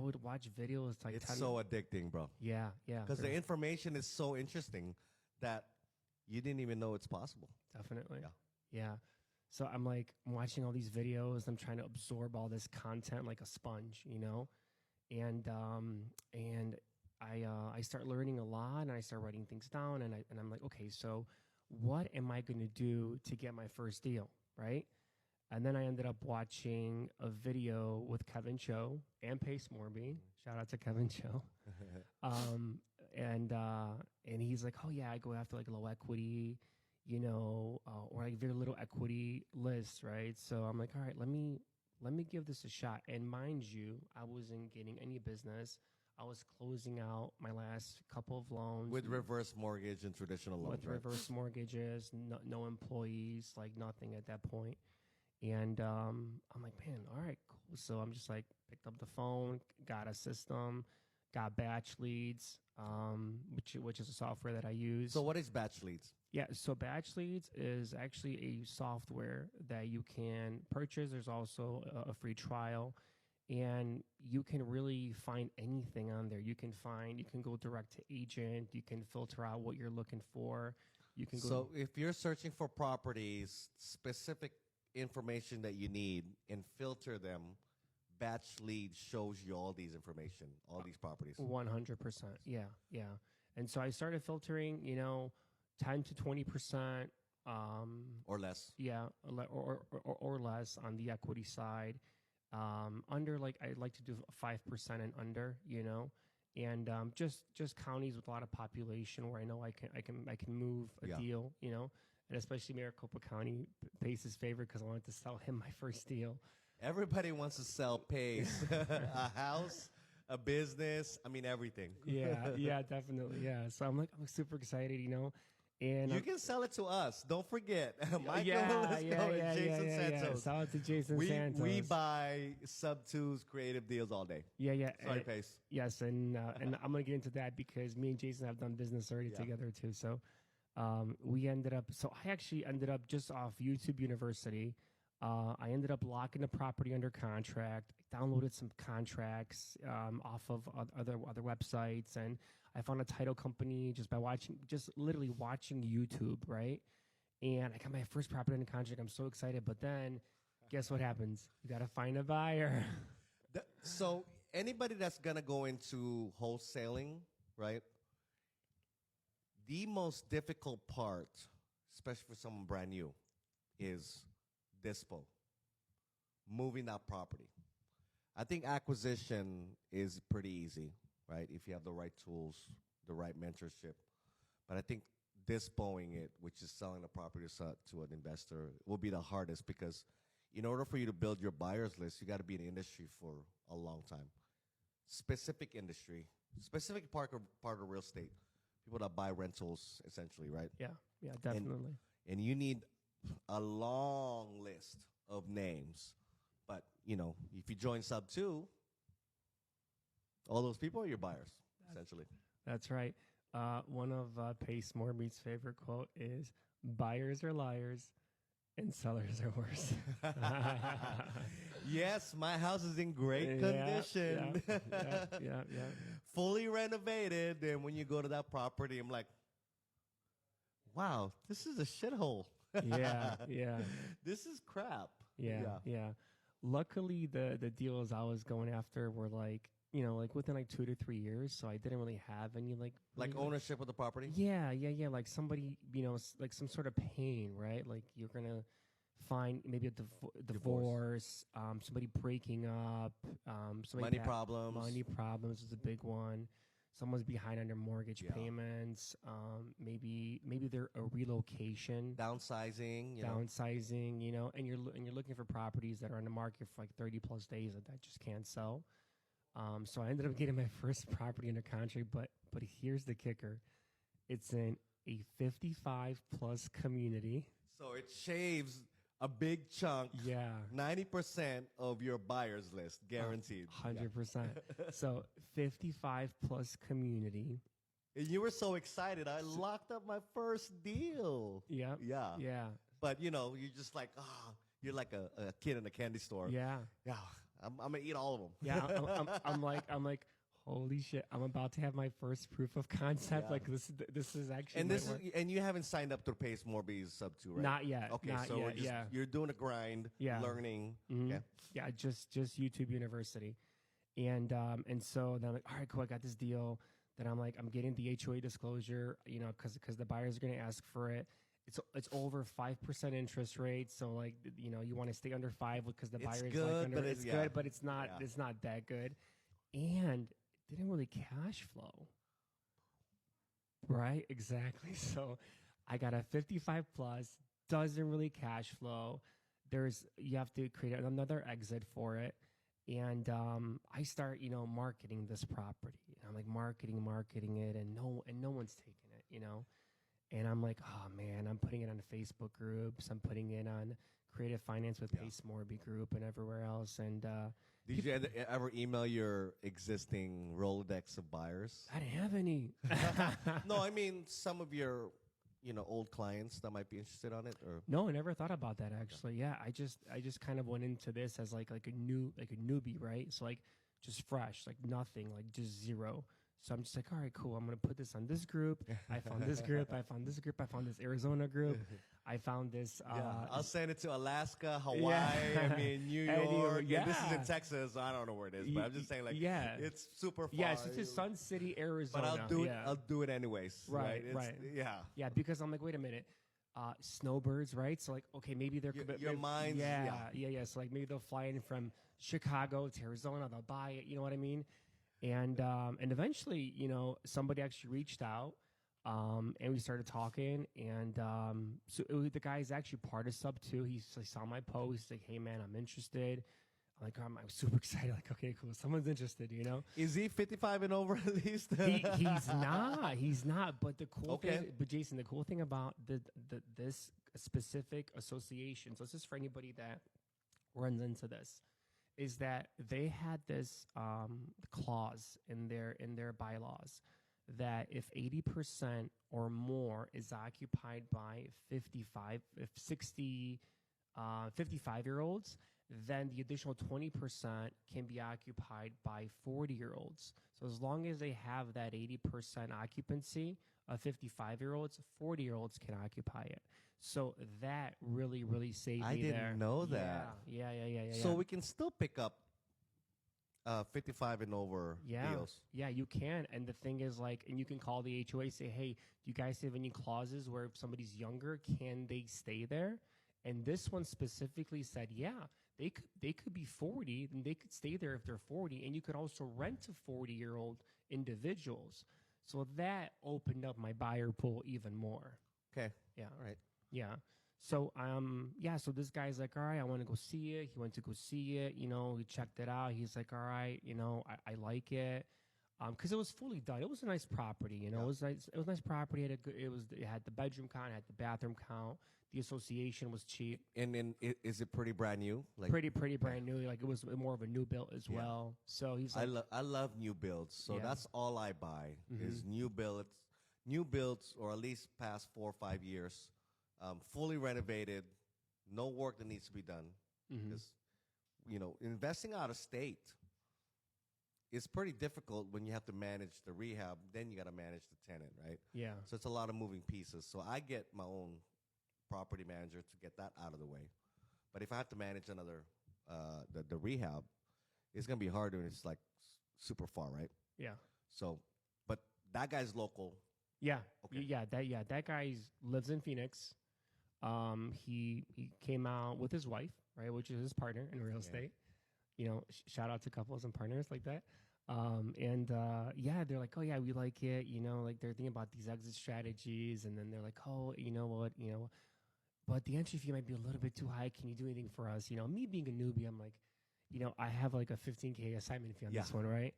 would watch videos like it's so addicting, bro. Yeah. Because the information is so interesting that you didn't even know it's possible. Definitely. Yeah. So I'm like, I'm watching all these videos. I'm trying to absorb all this content like a sponge, and I start learning a lot, and I start writing things down, and I'm like, okay, so what am I going to do to get my first deal, right? And then I ended up watching a video with Kevin Cho and Pace Morby. Shout out to Kevin Cho. And he's like, oh yeah, I go after like low equity, or like very little equity lists, right? So I'm like, all right, let me give this a shot. And mind you, I wasn't getting any business. I was closing out my last couple of loans with reverse mortgage and traditional loans. With reverse mortgages, no employees, like nothing at that point. And I'm like, man, all right, cool. So I'm just like, picked up the phone, got a system, got batch leads, which is a software that I use. So what is batch leads? Yeah, so batch leads is actually a software that you can purchase. There's also a free trial, and you can really find anything on there. You can go direct to agent. You can filter out what you're looking for. You can go. So if you're searching for properties, specific information that you need, and filter them, batch lead shows you all these information, all these properties. 100%. Yeah. And so I started filtering, 10 to 20%. Or less. Yeah, or less on the equity side. Under, like, I'd like to do 5% and under, and just counties with a lot of population where I know I can move a deal, and especially Maricopa County, Pace's favorite, because I wanted to sell him my first deal. Everybody wants to sell Pace a house, a business. I mean, everything. Yeah, definitely. Yeah, so I'm super excited, And you can sell it to us. Don't forget, Michael and Jason Santos. Shout out to Jason Santos. We buy sub-twos, creative deals all day. Yeah. Sorry, Pace. Yes, and I'm gonna get into that because me and Jason have done business already together too. So I actually ended up just off YouTube University. I ended up locking the property under contract. I downloaded some contracts off of other websites, and I found a title company just by literally watching YouTube, right? And I got my first property under contract. I'm so excited, but then guess what happens? You got to find a buyer. So anybody that's gonna go into wholesaling, right? The most difficult part, especially for someone brand new, is dispo, moving that property. I think acquisition is pretty easy, right? If you have the right tools, the right mentorship. But I think dispoing it, which is selling the property to an investor, will be the hardest because in order for you to build your buyer's list, you got to be in the industry for a long time. Specific industry, specific part of real estate. People that buy rentals, essentially, right? Yeah, definitely. And you need a long list of names. But, if you join Sub2, all those people are your buyers, essentially. That's right. One of Pace Morby's favorite quote is, buyers are liars and sellers are worse. Yes, my house is in great condition. Yeah. Fully renovated. And when you go to that property, I'm like, wow, this is a shithole. Yeah. This is crap. Yeah. Luckily, the deals I was going after were like within like 2 to 3 years, so I didn't really have any like ownership of the property. Yeah. Like somebody, like some sort of pain, right? Like you're gonna find maybe a divorce, somebody breaking up, money problems. Money problems is a big one. Someone's behind on their mortgage payments. Maybe they're a relocation, downsizing, and you're looking for properties that are on the market for like 30 plus days that just can't sell. So I ended up getting my first property under contract, but here's the kicker. It's in a 55 plus community. So it shaves a big chunk. Yeah. 90% of your buyer's list, guaranteed. 100%. So 55 plus community. And you were so excited. I locked up my first deal. Yeah. But you're just like, you're like a kid in a candy store. Yeah. I'm gonna eat all of them. Yeah, I'm like, holy shit! I'm about to have my first proof of concept. Yeah. Like this is actually And might this is, work. and you haven't signed up to Pace Morby's sub 2, right? Not yet. Okay, not so yet, we're just, yeah. you're doing a grind, Yeah. learning. Mhm. Okay. Yeah, just YouTube University, and so then I'm like, all right, cool, I got this deal. Then I'm like, I'm getting the HOA disclosure, you know, because the buyers are going to ask for it. It's over 5% interest rate, so like you know you want to stay under 5 because the It's buyers good, like under, but it's yeah. good, but it's not Yeah. it's not that good, and it didn't really cash flow. Right, exactly. So I got a 55 plus, doesn't really cash flow. You have to create another exit for it. And I start, you know, marketing this property. And I'm like marketing it, and no one's taking it, you know. And I'm like, oh man, I'm putting it on Facebook groups. I'm putting it on Creative Finance with Pace Morby group and everywhere else. And Did you ever email your existing Rolodex of buyers? I didn't have any. No, I mean some of your, you know, old clients that might be interested on it, or No, I never thought about that actually. Yeah, I just kind of went into this as like a newbie, right? So like just fresh, like nothing, like just zero. So I'm just like, all right, cool. I'm gonna put this on this group. I found this group. I found this group. I found this Arizona group. I found this. I'll send it to Alaska, Hawaii. I mean, New York. Yeah, this is in Texas. So I don't know where it is, but I'm just saying, like, it's super far. Yeah, it's just Sun City, Arizona. But I'll do it. I'll do it anyways. Right. Yeah. Yeah, because I'm like, wait a minute. Snowbirds, right? So like, okay, maybe they're your mind's yeah. So like maybe they'll fly in from Chicago to Arizona. They'll buy it. You know what I mean? And eventually, you know, somebody actually reached out, and we started talking. And the guy's actually part of Sub 2. He saw my post. He's like, hey man, I'm interested. I'm like, I'm super excited. Like, okay, cool. Someone's interested, you know? Is he 55 and over at least? He's not. But the cool thing, but Jason, the cool thing about this specific association, so this is for anybody that runs into this, is that they had this clause in their bylaws that if 80% or more is occupied by 55-year-olds, then the additional 20% can be occupied by 40-year-olds. So as long as they have that 80% occupancy of 55-year-olds, 40-year-olds can occupy it. So that really, really saved me there. I didn't know that. Yeah. So we can still pick up 55 and over deals. Yeah, you can. And the thing is, like, and you can call the HOA, say, hey, do you guys have any clauses where if somebody's younger, can they stay there? And this one specifically said, yeah, they could be 40, and they could stay there if they're 40, and you could also rent to 40-year-old individuals. So that opened up my buyer pool even more. Okay. Yeah. All right. Yeah. So so this guy's like, all right, I want to go see it. He went to go see it, you know, he checked it out. He's like, all right, you know, I like it. Because it was fully done. It was a nice property, you know. It was nice. It was a nice property. It had the bedroom count, it had the bathroom count. The association was cheap. And then is it pretty brand new? Like pretty brand new. Like it was more of a new build as well. So he's like, I love new builds. So that's all I buy is new builds, or at least past 4 or 5 years, fully renovated, no work that needs to be done. Because you know, investing out of state is pretty difficult when you have to manage the rehab. Then you got to manage the tenant, right? Yeah. So it's a lot of moving pieces. So I get my own property manager to get that out of the way. But if I have to manage another, the rehab, it's gonna be hard when it's like super far, right? Yeah. So, but that guy's local. Yeah. Okay. That guy lives in Phoenix. He came out with his wife, right, which is his partner in real estate. You know, shout out to couples and partners like that. They're like, oh yeah, we like it. You know, like they're thinking about these exit strategies, and then they're like, oh, you know what, you know, but the entry fee might be a little bit too high. Can you do anything for us? You know, me being a newbie, I'm like, you know, I have like a $15K assignment fee on this one, right?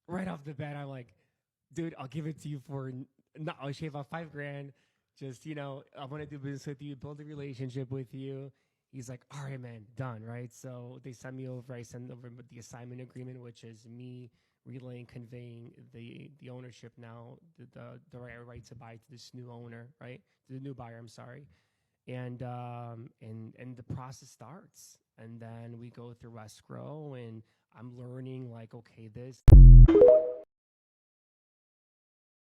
Right off the bat, I'm like, dude, I'll give it to you for, I'll shave off $5,000. Just, you know, I want to do business with you, build a relationship with you. He's like, all right, man, done, right? So they send me over. I send over the assignment agreement, which is me relaying, conveying the ownership now, the right to buy to this new owner, right? To the new buyer, I'm sorry. and the process starts, and then we go through escrow, and I'm learning like, okay, this